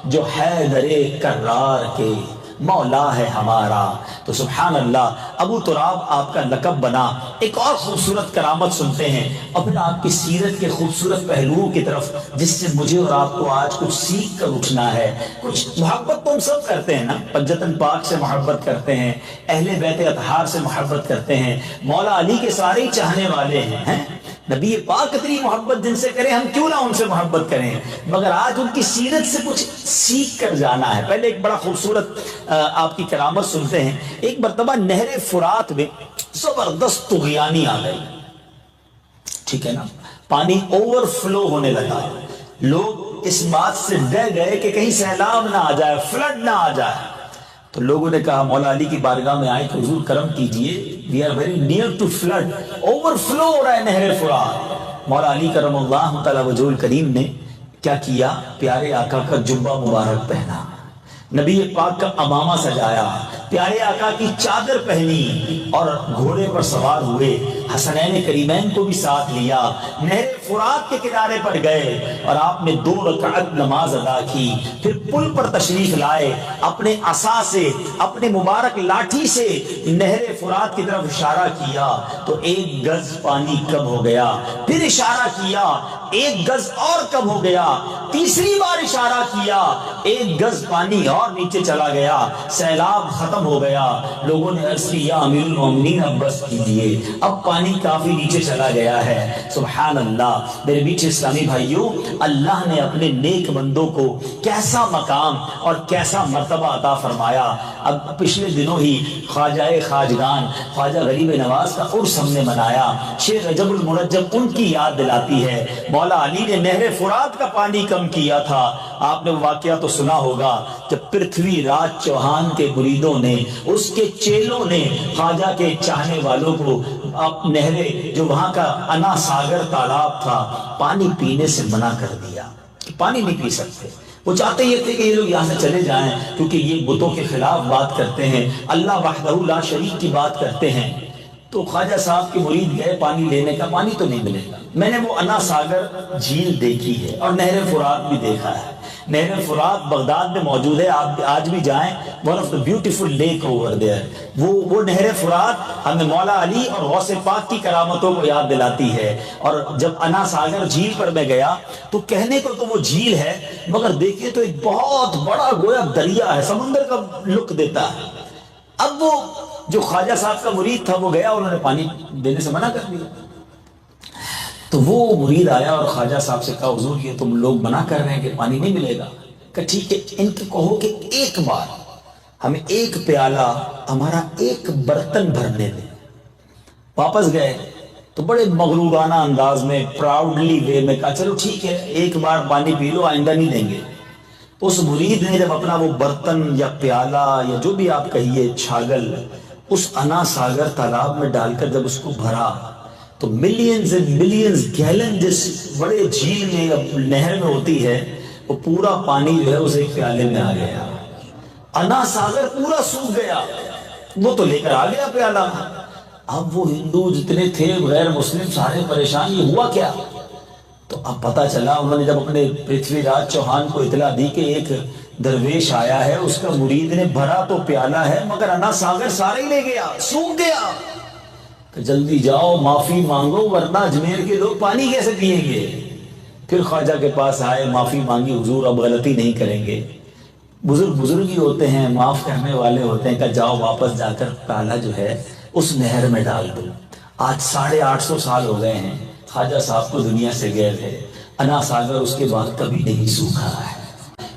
جو حیدر کرار کے مولا ہے ہمارا۔ تو سبحان اللہ، ابو تراب آپ کا لقب بنا۔ ایک اور خوبصورت کرامت سنتے ہیں اور پھر آپ کی سیرت کے خوبصورت پہلوؤں کی طرف، جس سے مجھے اور آپ کو آج کچھ سیکھ کر اٹھنا ہے۔ کچھ محبت تو ہم سب کرتے ہیں نا، پنجتن پاک سے محبت کرتے ہیں، اہل بیت اطہار سے محبت کرتے ہیں، مولا علی کے سارے ہی چاہنے والے ہیں۔ نبی پاک اتنی محبت جن سے کریں، ہم کیوں نہ ان سے محبت کریں، مگر آج ان کی سیرت سے کچھ سیکھ کر جانا ہے۔ پہلے ایک بڑا خوبصورت آپ کی کرامت سنتے ہیں۔ ایک مرتبہ نہر فرات میں زبردست طغیانی آ گئی، ٹھیک ہے نا، پانی اوور فلو ہونے لگا، لوگ اس بات سے ڈر گئے کہ کہیں سیلاب نہ آ جائے، فلڈ نہ آ جائے۔ تو لوگوں نے کہا مولا علی کی بارگاہ میں آئے کہ حضور کرم کیجئے، we are very near to flood, overflow ہو رہا ہے نہر فرات۔ مولا علی کرم اللہ تعالی وجہ الکریم نے کیا کیا؟ پیارے آقا کا جبہ مبارک پہنا، نبی پاک کا امامہ سجایا، پیارے آقا کی چادر پہنی اور گھوڑے پر سوار ہوئے، حسنین کریمین کو بھی ساتھ لیا، نہر فرات کے کنارے پر گئے اور آپ نے 2 رکعت نماز ادا کی۔ پھر پل پر تشریف لائے، اپنے عصا سے، اپنے مبارک لاٹھی سے نہر فرات کی طرف اشارہ کیا تو 1 گز پانی کم ہو گیا، پھر اشارہ کیا 1 گز اور کم ہو گیا، تیسری بار اشارہ کیا 1 گز پانی اور نیچے چلا گیا، سیلاب ختم ہو گیا۔ لوگوں نے عرض کی یا امیر المومنین اب بس کیجئے، اب پانی کافی نیچے چلا گیا ہے۔ سبحان اللہ، میرے میٹھے اسلامی بھائیوں، اللہ نے اپنے نیک بندوں کو کیسا مقام اور کیسا مرتبہ عطا فرمایا۔ اب پچھلے دنوں ہی خواجہ خواجگان خواجہ غریب نواز کا عرس ہم نے منایا، شیخ رجب المرجب ان کی یاد دلاتی ہے۔ مولا علی نے نہر فرات کا پانی کم کیا تھا۔ آپ نے واقعہ تو سنا ہوگا کہ پرتھوی راج چوہان کے مریدوں نے، اس کے چیلوں نے خواجہ کے چاہنے والوں کو نہر جو وہاں کا انا ساگر تالاب تھا، پانی پینے سے منع کر دیا کہ پانی نہیں پی سکتے۔ وہ چاہتے یہ تھے کہ یہ لوگ یہاں سے چلے جائیں کیونکہ یہ بتوں کے خلاف بات کرتے ہیں، اللہ وحدہ لا شریک کی بات کرتے ہیں۔ تو خواجہ صاحب کے مرید گئے پانی لینے کا، پانی تو نہیں ملے گا۔ میں نے وہ انا ساگر جھیل دیکھی ہے اور نہر فرات بھی دیکھا ہے۔ نہر فرات بغداد میں موجود ہے، آپ آج بھی جائیں، one of the beautiful lake over there. وہ نہر فرات ہمیں مولا علی اور غوث پاک کی کرامتوں کو یاد دلاتی ہے۔ اور جب انا ساگر جھیل پر میں گیا تو کہنے کو تو وہ جھیل ہے، مگر دیکھیے تو ایک بہت بڑا گویا دریا ہے، سمندر کا لک دیتا ہے۔ اب وہ جو خواجہ صاحب کا مرید تھا وہ گیا، انہوں نے پانی دینے سے منع کر دیا۔ تو وہ مرید آیا اور خواجہ صاحب سے کہا حضور یہ تم لوگ منع کر رہے ہیں کہ پانی نہیں ملے گا، کہ ٹھیک ہے ان کو کہو کہ ایک بار ہمیں 1 پیالہ ہمارا 1 برتن بھرنے دیں۔ واپس گئے تو بڑے مغرورانہ انداز میں، پراؤڈلی وے میں کہا چلو ٹھیک ہے 1 بار پانی پی لو، آئندہ نہیں دیں گے۔ اس مرید نے جب اپنا وہ برتن یا پیالہ یا جو بھی آپ کہیے چھاگل اس انا ساگر تالاب میں ڈال کر جب اس کو بھرا تو ملینز اینڈ ملینز گیلن جس بڑے جھیل میں یا نہر میں ہوتی ہے، وہ پورا پانی جو ہے اس 1 پیالے میں آ گیا۔ انا ساگر پورا سوکھ گیا، وہ تو لے کر آ گیا پیالہ۔ اب وہ ہندو جتنے تھے غیر مسلم سارے پریشان، یہ ہوا کیا؟ تو اب پتہ چلا، انہوں نے جب اپنے پرتھوی راج چوہان کو اطلاع دی کہ ایک درویش آیا ہے، اس کا مرید نے بھرا تو پیالہ ہے مگر انا ساگر سارے ہی لے گیا، سوکھ گیا، کہ جلدی جاؤ معافی مانگو ورنہ اجمیر کے لوگ پانی کیسے پئیں گے۔ پھر خواجہ کے پاس آئے، معافی مانگی، حضور اب غلطی نہیں کریں گے۔ بزرگ ہی ہوتے ہیں، معاف کرنے والے ہوتے ہیں، کہ جاؤ واپس جا کر پیالہ جو ہے اس نہر میں ڈال دو۔ آج 850 سال ہو گئے ہیں خواجہ صاحب کو دنیا سے گئے تھے، انا ساگر اس کے بعد کبھی نہیں سوکھا ہے۔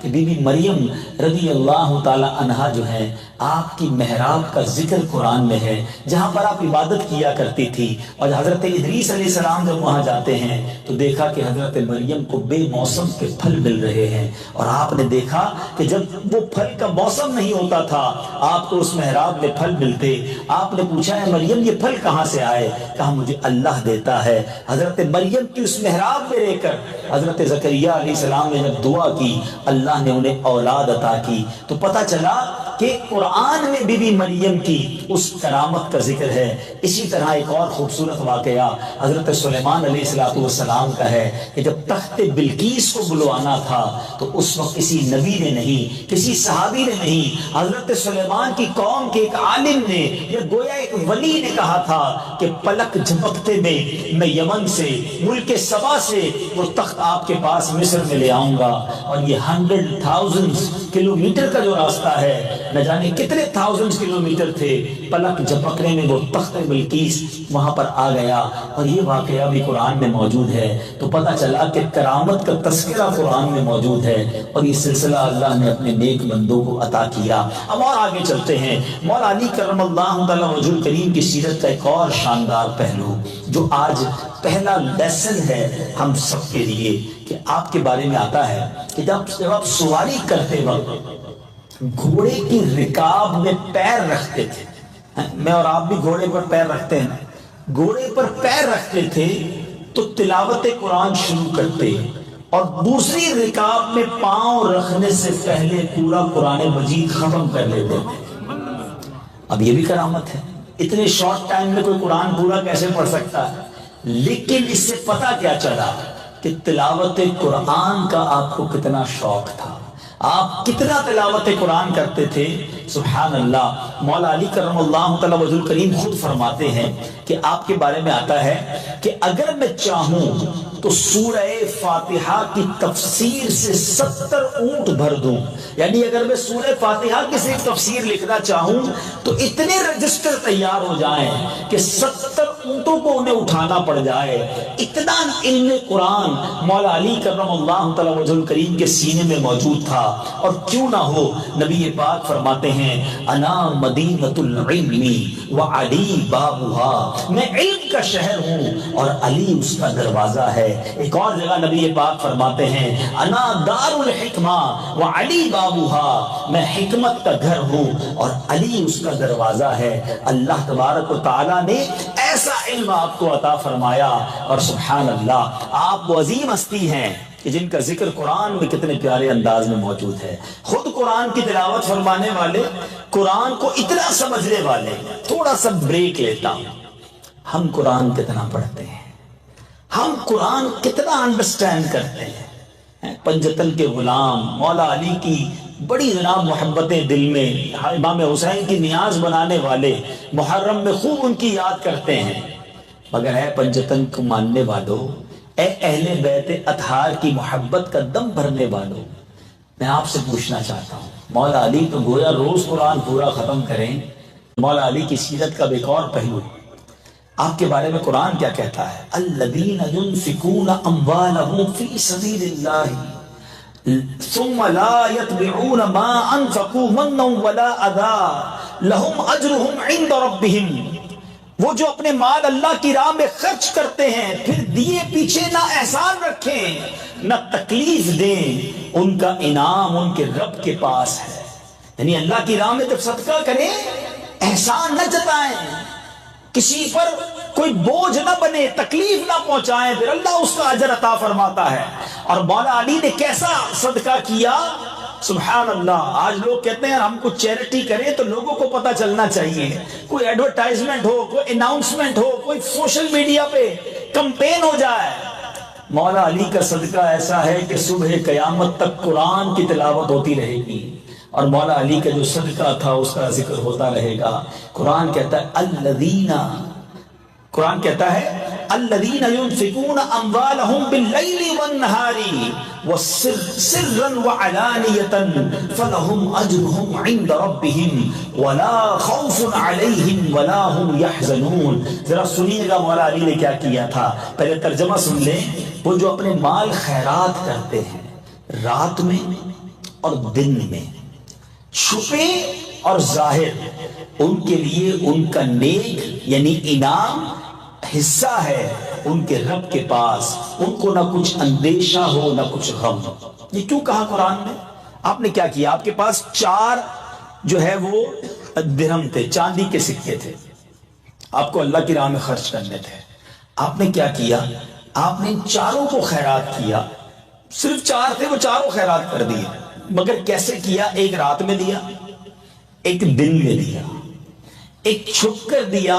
کہ بی بی مریم رضی اللہ تعالی عنہا جو ہے، آپ کی محراب کا ذکر قرآن میں ہے، جہاں پر آپ عبادت کیا کرتی تھی۔ اور حضرت ادریس علیہ السلام جب وہاں جاتے ہیں تو دیکھا کہ حضرت مریم کو بے موسم کے پھل مل رہے ہیں، اور آپ نے دیکھا کہ جب وہ پھل کا موسم نہیں ہوتا تھا آپ کو اس محراب میں پھل ملتے۔ آپ نے پوچھا ہے مریم یہ پھل کہاں سے آئے؟ کہا مجھے اللہ دیتا ہے۔ حضرت مریم کی اس محراب میں رہ کر حضرت زکریا علیہ السلام نے جب دعا کی، اللہ نے انہیں اولاد عطا کی۔ تو پتہ چلا کہ قرآن میں بی بی مریم کی اس کرامت کا ذکر ہے۔ اسی طرح ایک اور خوبصورت واقعہ حضرت سلیمان علیہ السلام کا ہے کہ جب تخت بلقیس کو بلوانا تھا تو اس وقت کسی نبی نے نہیں، کسی صحابی نے نہیں، حضرت سلیمان کی قوم کے ایک عالم نے یا گویا ایک ولی نے کہا تھا کہ پلک جھپکتے میں یمن سے، ملک سبا سے وہ تخت آپ کے پاس مصر میں لے آؤں گا، اور یہ 100,000 کلومیٹر کا جو راستہ ہے، نہ جانے کتنے 1000 کلومیٹر تھے، پلک جھپکنے میں وہ تخت بلقیس وہاں پر آ گیا۔ اور یہ واقعہ بھی قرآن میں موجود ہے، تو پتہ چلا کہ کرامت کا تذکرہ قرآن میں موجود ہے، اور یہ سلسلہ اللہ نے اپنے نیک بندوں کو عطا کیا۔ اب اور آگے چلتے ہیں، مولا علی کرم اللہ تعالی وجہ الکریم کی سیرت کا ایک اور شاندار پہلو جو آج پہلا لیسن ہے ہم سب کے لیے، کہ آپ کے بارے میں آتا ہے کہ جب آپ سواری کرتے وقت گھوڑے کی رکاب میں پیر رکھتے تھے، میں اور آپ بھی گھوڑے پر پیر رکھتے ہیں، گھوڑے پر پیر رکھتے تھے تو تلاوت قرآن شروع کرتے، اور دوسری رکاب میں پاؤں رکھنے سے پہلے پورا قرآن مجید ختم کر لیتے تھے۔ اب یہ بھی کرامت ہے، اتنے شارٹ ٹائم میں کوئی قرآن پورا کیسے پڑھ سکتا ہے؟ لیکن اس سے پتہ کیا چلا کہ تلاوت قرآن کا آپ کو کتنا شوق تھا، آپ کتنا تلاوت قرآن کرتے تھے۔ سبحان اللہ، مولا علی کرم اللہ تعالی وجہ الکریم خود فرماتے ہیں کہ آپ کے بارے میں آتا ہے کہ اگر میں چاہوں تو سورہ فاتحہ کی تفسیر سے 70 اونٹ بھر دوں، یعنی اگر میں سورہ فاتحہ کی صرف تفسیر لکھنا چاہوں تو اتنے رجسٹر تیار ہو جائیں کہ 70 اونٹوں کو انہیں اٹھانا پڑ جائے۔ اتنا علم قرآن مولا علی کرم اللہ تعالی وجہ الکریم کے سینے میں موجود تھا۔ اور کیوں نہ ہو، نبی پاک فرماتے ہیں انا مدینۃ العلم وعلی بابھا، میں علم کا شہر ہوں اور علی اس کا دروازہ ہے۔ ایک اور جگہ نبی پاک فرماتے ہیں انا دار الحکمہ وعلی بابھا، میں حکمت کا گھر ہوں اور علی اس کا دروازہ ہے۔ اللہ تبارک و تعالی نے ایسا علم آپ کو عطا فرمایا، اور سبحان اللہ، آپ وہ عظیم ہستی ہیں کہ جن کا ذکر قرآن میں کتنے پیارے انداز میں موجود ہے۔ خود قرآن کی تلاوت فرمانے والے، قرآن کو اتنا سمجھنے والے۔ تھوڑا سا بریک لیتا ہوں، ہم قرآن کتنا پڑھتے ہیں، ہم قرآن کتنا انڈرسٹینڈ کرتے ہیں؟ پنجتن کے غلام مولا علی کی بڑی جناب محبتیں دل میں، امام حسین کی نیاز بنانے والے محرم میں خوب ان کی یاد کرتے ہیں، مگر ہے پنجتن کو ماننے والوں، اے اہل بیت اطہار کی محبت کا دم بھرنے والوں، میں آپ سے پوچھنا چاہتا ہوں، مولا علی تو گویا روز قرآن پورا ختم کریں، مولا علی کی سیرت کا ایک اور پہلو، آپ کے بارے میں قرآن کیا کہتا ہے؟ الذین ينفقون اموالهم فی سبیل اللہ ثم لا يتبعون ما انفقوا منا ولا اذى لهم اجرهم عند ربهم، وہ جو اپنے مال اللہ کی راہ میں خرچ کرتے ہیں پھر دیے پیچھے نہ احسان رکھیں نہ تکلیف دیں، ان کا انعام ان کے رب کے پاس ہے۔ یعنی اللہ کی راہ میں جب صدقہ کریں احسان نہ جتائیں، کسی پر کوئی بوجھ نہ بنے، تکلیف نہ پہنچائیں، پھر اللہ اس کا اجر عطا فرماتا ہے۔ اور مولا علی نے کیسا صدقہ کیا، سبحان اللہ۔ آج لوگ کہتے ہیں ہم کچھ چیریٹی کریں تو لوگوں کو پتہ چلنا چاہیے، کوئی ایڈورٹائزمنٹ ہو، کوئی اناؤنسمنٹ ہو، کوئی سوشل میڈیا پہ کمپین ہو جائے۔ مولا علی کا صدقہ ایسا ہے کہ صبح قیامت تک قرآن کی تلاوت ہوتی رہے گی، اور مولا علی کا جو صدقہ تھا اس کا ذکر ہوتا رہے گا۔ قرآن کہتا ہے الذین ينفقون اموالهم باللیل والنہار سرا وعلانیۃ فلهم اجرهم عند ربهم ولا خوف علیہم ولا هم يحزنون۔ ذرا سنیے گا مولا علی نے کیا کیا تھا، پہلے ترجمہ سن لیں۔ وہ جو اپنے مال خیرات کرتے ہیں رات میں اور دن میں، چھپے اور ظاہر، ان کے لیے ان کا نیک یعنی انعام حصہ ہے ان کے رب کے پاس، ان کو نہ کچھ اندیشہ ہو نہ کچھ غم۔ یہ کیوں کہا قرآن نے؟ آپ نے کیا کیا؟ آپ کے پاس 4 جو ہے وہ درہم تھے، چاندی کے سکے تھے، آپ کو اللہ کی راہ میں خرچ کرنے تھے۔ آپ نے کیا کیا؟ آپ نے ان 4 کو خیرات کیا۔ صرف 4 تھے، وہ 4 خیرات کر دیے، مگر کیسے کیا؟ ایک رات میں دیا، ایک دل میں دیا، ایک چھپ کر دیا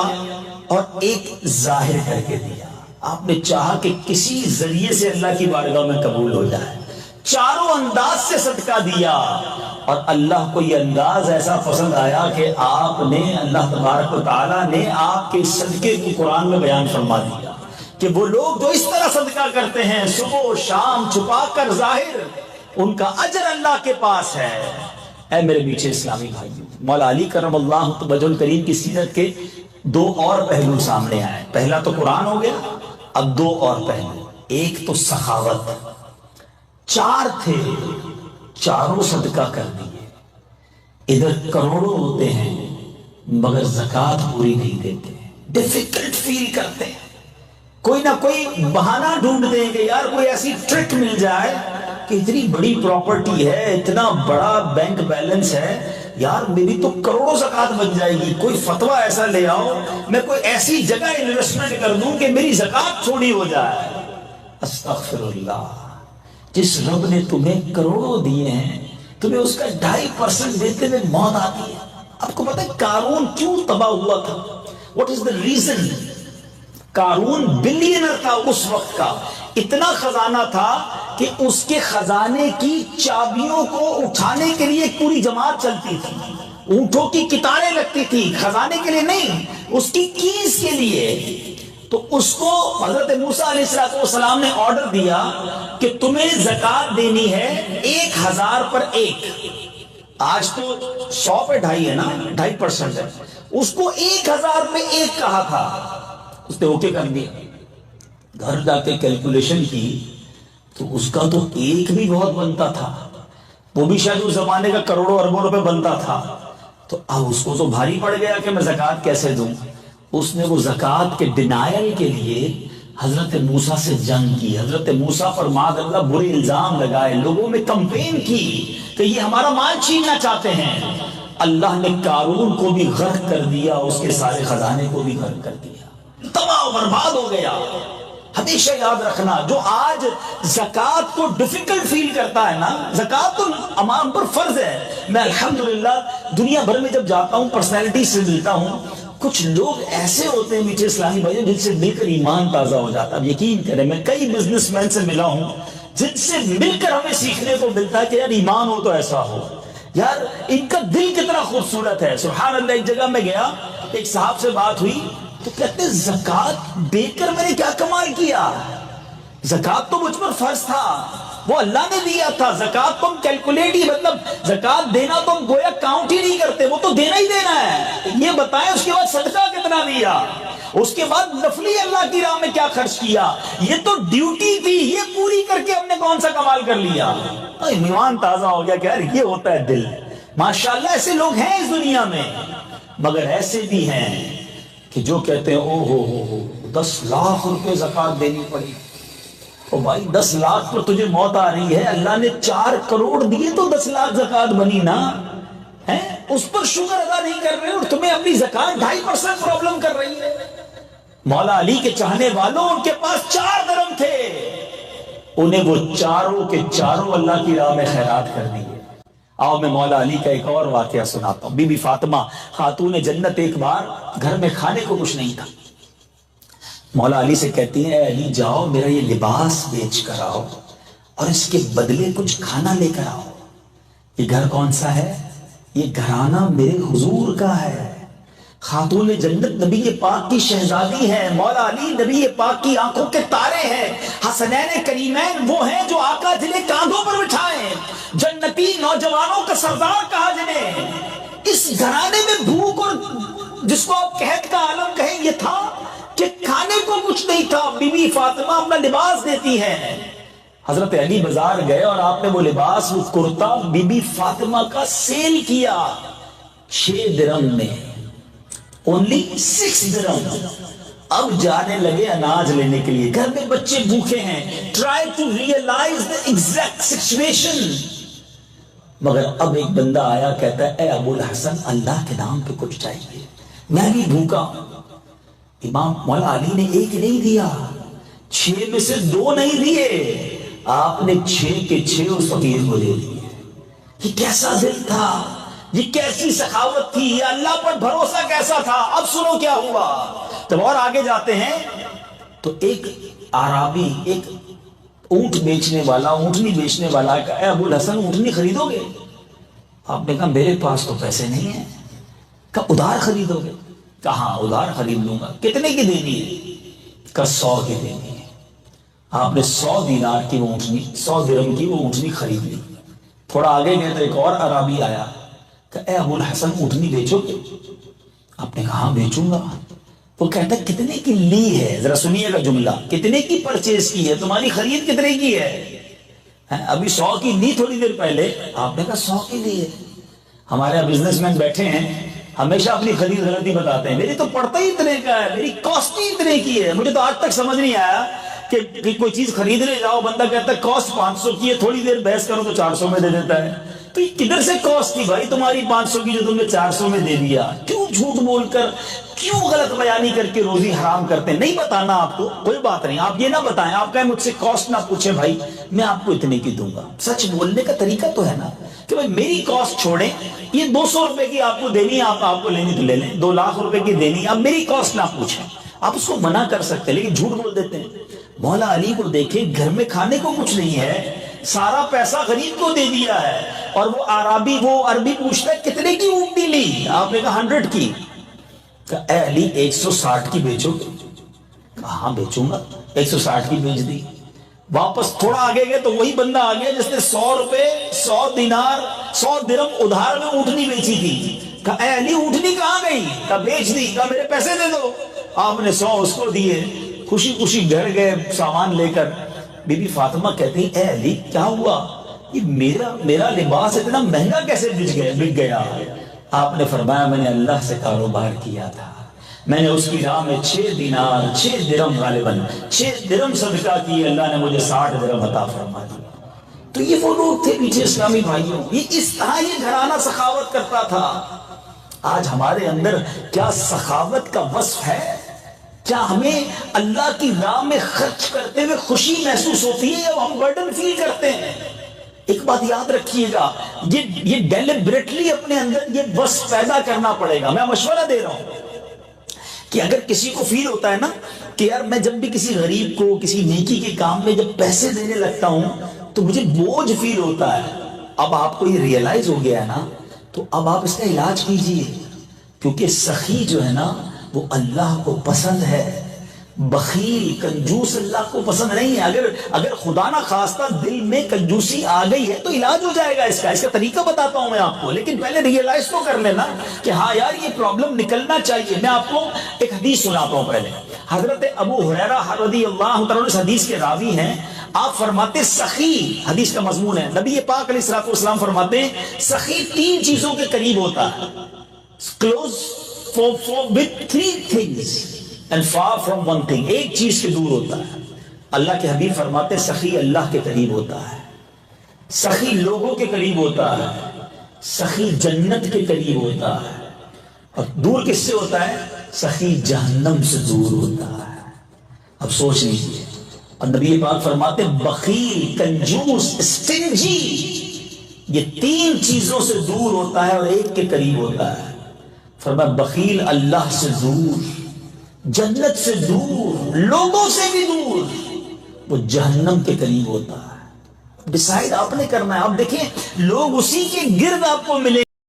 اور ایک ظاہر کر کے دیا۔ آپ نے چاہا کہ کسی ذریعے سے اللہ کی بارگاہ میں قبول ہو جائے، چاروں انداز سے صدقہ دیا، اور اللہ کو یہ انداز ایسا پسند آیا کہ آپ نے، اللہ تبارک و تعالیٰ نے آپ کے صدقے کو قرآن میں بیان فرما دیا کہ وہ لوگ جو اس طرح صدقہ کرتے ہیں صبح و شام، چھپا کر ظاہر، ان کا اجر اللہ کے پاس ہے۔ اے میرے میٹھے اسلامی بھائیوں، مولا علی کرم اللہ وجہ الکریم کی سیرت کے دو اور پہلو سامنے آئے۔ پہلا تو قرآن ہو گیا، اب دو اور پہلو۔ ایک تو سخاوت، چار تھے، چاروں صدقہ کر دیے۔ ادھر کروڑوں ہوتے ہیں مگر زکوٰۃ پوری نہیں دیتے، ڈیفیکلٹ فیل کرتے ہیں، کوئی نہ کوئی بہانہ ڈھونڈ دیں گے، یار کوئی ایسی ٹرک مل جائے کہ اتنی بڑی پراپرٹی ہے، اتنا بڑا بینک بیلنس ہے، یار میری تو کروڑوں زکوٰۃ بن جائے گی، کوئی فتویٰ ایسا لے آؤ، میں کوئی ایسی جگہ انویسٹمنٹ کر دوں کہ میری زکوٰۃ تھوڑی ہو جائے۔ استغفر اللہ، جس رب نے تمہیں کروڑوں دیے ہیں، تمہیں اس کا 2.5% دیتے ہوئے موت آتی ہے۔ آپ کو پتہ ہے قارون کیوں تباہ ہوا تھا؟ What is the reason? قارون بلینر تھا اس وقت کا، اتنا خزانہ تھا کہ اس کے خزانے کی چابیوں کو اٹھانے کے لیے ایک پوری جماعت چلتی تھی، اونٹوں کی قطاریں لگتی تھی، خزانے کے لیے نہیں، اس کی کیز کے لیے۔ تو اس کو حضرت موسیٰ علیہ السلام نے آرڈر دیا کہ تمہیں زکوٰۃ دینی ہے 1000 پر 1۔ آج تو 100 پہ 2.5 ہے نا، 2.5% ہے، اس کو 1000 پہ 1 کہا تھا۔ اس نے اوکے کر دیا، گھر جا کے کیلکولیشن کی تو اس کا تو 1 بھی بہت بنتا تھا، وہ بھی شاید اس زمانے کا کروڑوں اربوں روپے بنتا تھا۔ تو اب اس کو تو بھاری پڑ گیا کہ میں زکوٰۃ کیسے دوں۔ اس نے وہ زکوٰۃ کے ڈینائل کے لیے حضرت موسیٰ سے جنگ کی، حضرت موسیٰ پر معاذ اللہ برے الزام لگائے، لوگوں میں کمپین کی کہ یہ ہمارا مال چھیننا چاہتے ہیں۔ اللہ نے قارون کو بھی غرق کر دیا، اس کے سارے خزانے کو بھی غرق کر دیا، تباہ و برباد ہو گیا۔ ہمیشہ یاد رکھنا، جو آج زکوٰۃ کو ڈیفیکلٹ فیل کرتا ہے نا، زکوٰۃ تو عوام پر فرض ہے۔ میں الحمدللہ دنیا بھر میں جب جاتا ہوں، پرسنالٹی سے ملتا ہوں، کچھ لوگ ایسے ہوتے ہیں میٹھے اسلامی بھائیوں جن سے مل کر ایمان تازہ ہو جاتا ہے۔ اب یقین کریں، میں کئی بزنس مین سے ملا ہوں جن سے مل کر ہمیں سیکھنے کو ملتا ہے کہ یار ایمان ہو تو ایسا ہو، یار ان کا دل کتنا خوبصورت ہے، سبحان اللہ۔ ایک جگہ میں گیا، ایک صاحب سے بات ہوئی تو کہتے ہیں زکوٰۃ دے کر میں نے کیا کمال کیا، زکوٰۃ تو مجھ پر فرض تھا، وہ اللہ نے دیا تھا، زکوٰۃ تو ہم کیلکولیٹ ہی، مطلب زکوٰۃ دینا تو ہم گویا کاؤنٹ ہی نہیں کرتے، وہ تو دینا ہی دینا ہے۔ یہ بتائیں اس کے بعد صدقہ کتنا دیا، اس کے بعد نفلی اللہ کی راہ میں کیا خرچ کیا، یہ تو ڈیوٹی تھی، یہ پوری کر کے ہم نے کون سا کمال کر لیا۔ ایمان تازہ ہو گیا کہ یار یہ ہوتا ہے دل۔ ماشاءاللہ ایسے لوگ ہیں اس دنیا میں، مگر ایسے بھی ہیں کہ جو کہتے ہیں او ہو 10 لاکھ روپے زکوٰۃ دینی پڑی۔ او بھائی 10 لاکھ پر تجھے موت آ رہی ہے، اللہ نے 4 کروڑ دیے تو 10 لاکھ زکوٰۃ بنی نا، ہے اس پر شکر ادا نہیں کر رہے، اور تمہیں اپنی زکوٰۃ 2.5% پرابلم کر رہی ہے۔ مولا علی کے چاہنے والوں، ان کے پاس 4 درم تھے، انہیں وہ چاروں کے چاروں اللہ کی راہ میں خیرات کر دیے۔ آؤ میں مولا علی کا ایک اور واقعہ سناتا ہوں۔ بی بی فاطمہ خاتون جنت ایک بار گھر میں کھانے کو کچھ نہیں تھا، مولا علی سے کہتی ہے اے علی جاؤ میرا یہ لباس بیچ کر آؤ اور اس کے بدلے کچھ کھانا لے کر آؤ۔ یہ گھر کون سا ہے؟ یہ گھرانہ میرے حضور کا ہے، خاتون جنت نبی پاک کی شہزادی ہے، مولا علی نبی پاک کی آنکھوں کے تارے ہیں، حسنین کریمین وہ ہیں جو آقا جنہیں کاندھوں پر بٹھائیں، جنتی نوجوانوں کا سردار کہا جنہیں۔ اس گھرانے میں بھوک اور جس کو آپ قحط کا عالم کہیں یہ تھا کہ کھانے کو کچھ نہیں تھا۔ بی بی فاطمہ اپنا لباس دیتی ہیں، حضرت علی بازار گئے اور آپ نے وہ لباس، وہ کرتا بی بی فاطمہ کا سیل کیا 6 درم میں، only 6 درم۔ اب جانے لگے اناج لینے کے لیے، گھر میں بچے بھوکے ہیں، try to realize the exact situation۔ مگر اب ایک بندہ آیا، کہتا ہے اے ابو الحسن اللہ کے نام پہ کچھ چاہیے، میں بھی بھوکا ہوں۔ امام مولا علی نے 1 نہیں دیا، 6 میں سے 2 نہیں دیے، آپ نے 6 کے 6 اس فقیر کو دے دیے۔ یہ کیسا دل تھا یہ کیسی سخاوت تھی, یہ اللہ پر بھروسہ کیسا تھا. اب سنو کیا ہوا. جب اور آگے جاتے ہیں تو ایک اعرابی, ایک اونٹ بیچنے والا, اونٹنی بیچنے والا کہا, اے ابو الحسن اونٹنی خریدو گے؟ آپ نے کہا میرے پاس تو پیسے نہیں ہیں. کہا ادھار خریدو گے؟ کہا ہاں ادھار خرید لوں گا. کتنے کی دینی ہے؟ کہا 100 کی دینی ہے. آپ نے 100 دینار کی وہ اونٹنی, 100 درہم کی وہ اونٹنی خرید لی. تھوڑا آگے گئے تو ایک اور عربی آیا کہ اے ابو الحسن اونٹنی بیچو گے؟ آپ نے کہا ہاں بیچوں گا. وہ کہتا ہے کتنے کی لی ہے؟ ذرا سنیے گا جملہ, کتنے کی پرچیز کی ہے, تمہاری خرید کتنے کی ہے؟ ابھی 100 کی لی تھوڑی دیر پہلے. آپ نے کہا 100 کی لی ہے. ہمارے یہاں بزنس مین بیٹھے ہیں, ہمیشہ اپنی خرید غلطی بتاتے ہیں, میری تو پڑتا ہی اتنے کا ہے, میری کاسٹ ہی اتنے کی ہے. مجھے تو آج تک سمجھ نہیں آیا کہ کوئی چیز خریدنے جاؤ, بندہ کہتا ہے کاسٹ 500 کی ہے, تھوڑی دیر بحث کرو تو 400 میں دے دیتا ہے. تو یہ کدھر سے کاسٹ تھی بھائی تمہاری 500 کی جو تم نے 400 میں دے دیا؟ کیوں جھوٹ بول کر, کیوں غلط بیانی کر کے روزی حرام کرتے ہیں؟ نہیں بتانا آپ کو, کوئی بات نہیں, آپ یہ نہ بتائیں, آپ کہیں مجھ سے کاسٹ نہ پوچھیں, بھائی میں آپ کو اتنے کی دوں گا. سچ بولنے کا طریقہ تو ہے نا کہ بھائی میری کاسٹ چھوڑیں, یہ 200 روپے کی آپ کو دینی ہے, آپ کو لینی تو لے لیں, 2 لاکھ روپے کی دینی ہے, آپ میری کاسٹ نہ پوچھیں. آپ اس کو منع کر سکتے ہیں لیکن جھوٹ بول دیتے ہیں. مولا علی کو دیکھیں, گھر میں کھانے کو کچھ نہیں ہے, سارا پیسہ غریب کو دے دیا ہے, اور وہ عربی, وہ عربی پوچھتا ہے کتنے کی اونٹنی لی؟ آپ نے کہا 100 کی. کہا اے علی 160 کی بیچو گے؟ کہا ہاں بیچوں گا. 160 کی بیچ دی. واپس تھوڑا آگے گئے تو وہی بندہ آ گیا جس نے 100 روپے, 100 دینار, 100 درہم ادھار میں اونٹنی بیچی تھی. کہا اے علی اونٹنی کہاں گئی؟ کہا بیچ دی. کہا میرے پیسے دے دو. آپ نے 100 اس کو دیے. خوشی خوشی گھر گئے سامان لے کر. بی بی فاطمہ کہتی اے علی کیا ہوا, یہ میرا لباس اتنا مہنگا کیسے بک گیا؟ آپ نے فرمایا میں نے اللہ سے کاروبار کیا تھا, میں نے اس کی راہ میں 6 دینار 6 درہم غالباً 6 درہم صدقہ کی, اللہ نے مجھے 60 درہم عطا فرما دیا. تو یہ وہ لوگ تھے پیچھے اسلامی بھائیوں, یہ اس طرح یہ گھرانہ سخاوت کرتا تھا. آج ہمارے اندر کیا سخاوت کا وصف ہے؟ کیا ہمیں اللہ کی راہ میں خرچ کرتے ہوئے خوشی محسوس ہوتی ہے یا ہم برڈن فیل کرتے ہیں؟ ایک بات یاد رکھیے گا, یہ ڈیلیبریٹلی اپنے اندر یہ وصف پیدا کرنا پڑے گا. میں مشورہ دے رہا ہوں کہ اگر کسی کو فیل ہوتا ہے نا کہ یار میں جب بھی کسی غریب کو کسی نیکی کے کام میں جب پیسے دینے لگتا ہوں تو مجھے بوجھ فیل ہوتا ہے, اب آپ کو یہ ریئلائز ہو گیا ہے نا, تو اب آپ اس کا علاج کیجئے, کیونکہ سخی جو ہے نا وہ اللہ کو پسند ہے, بخیل کنجوس اللہ کو پسند نہیں ہے. اگر خدا نہ خواستہ دل میں کنجوسی آ گئی ہے تو علاج ہو جائے گا اس کا طریقہ بتاتا ہوں میں آپ کو, لیکن پہلے ریئلائز تو کر لینا کہ ہاں یار یہ پرابلم نکلنا چاہیے. میں آپ کو ایک حدیث سناتا ہوں. پہلے حضرت ابو ہریرہ رضی اللہ تعالیٰ اس حدیث کے راوی ہیں. آپ فرماتے سخی, حدیث کا مضمون ہے, نبی پاک علیہ الصلوۃ والسلام فرماتے ہیں سخی 3 چیزوں کے قریب ہوتا ہے, close with 3 things and far from 1 thing, ایک چیز کے دور ہوتا ہے. اللہ کے حبیب فرماتے سخی اللہ کے قریب ہوتا ہے, سخی لوگوں کے قریب ہوتا ہے, سخی جنت کے قریب ہوتا ہے, اور دور کس سے ہوتا ہے؟ سخی جہنم سے دور ہوتا ہے. اب سوچ لیجیے. اور نبی پاک فرماتے بخیل کنجوس اسٹنجی یہ 3 چیزوں سے دور ہوتا ہے اور ایک کے قریب ہوتا ہے. فرمایا بخیل اللہ سے دور, جنت سے دور, لوگوں سے بھی دور, وہ جہنم کے قریب ہوتا ہے. ڈیسائیڈ آپ نے کرنا ہے. آپ دیکھیں لوگ اسی کے گرد آپ کو ملے